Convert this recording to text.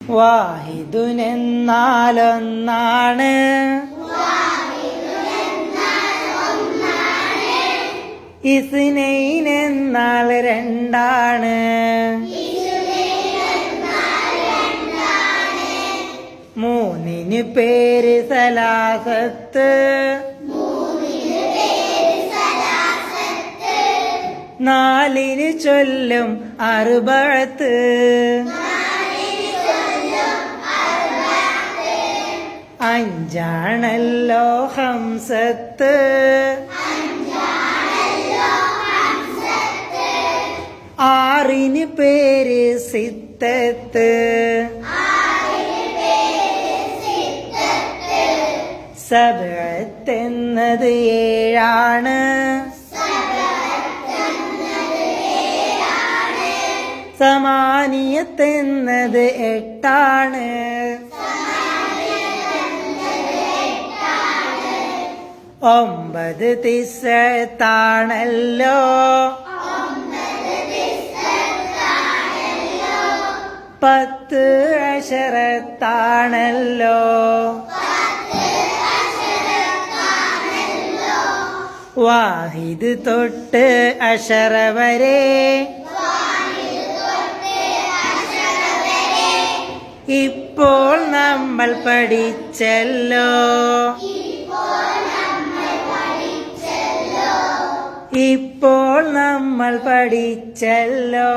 വാഹിദുനെന്നാലൊന്നാണ്, ഇസ്നൈനെന്നാൽ രണ്ടാണ്, മൂന്നിന് പേര് സലാസത്ത്, നാലിന് ചൊല്ലും അറുബഅത്ത്, അഞ്ചാണല്ലോ ഹംസത്ത്, ആറിന് പേര് സിത്തത്ത്, സബഅത്തെന്നത് ഏഴാണ്, സമാനിയത്തെന്നത് എട്ടാണ്, ഒമ്പത് തിസ്അത്താണല്ലോ, പത്ത് അശറത്താണല്ലോ, വാഹിദ് തൊട്ട് അശറ വരെ ഇപ്പോൾ നമ്മൾ പഠിച്ചല്ലോ, ഇപ്പോൾ നമ്മൾ പഠിച്ചല്ലോ.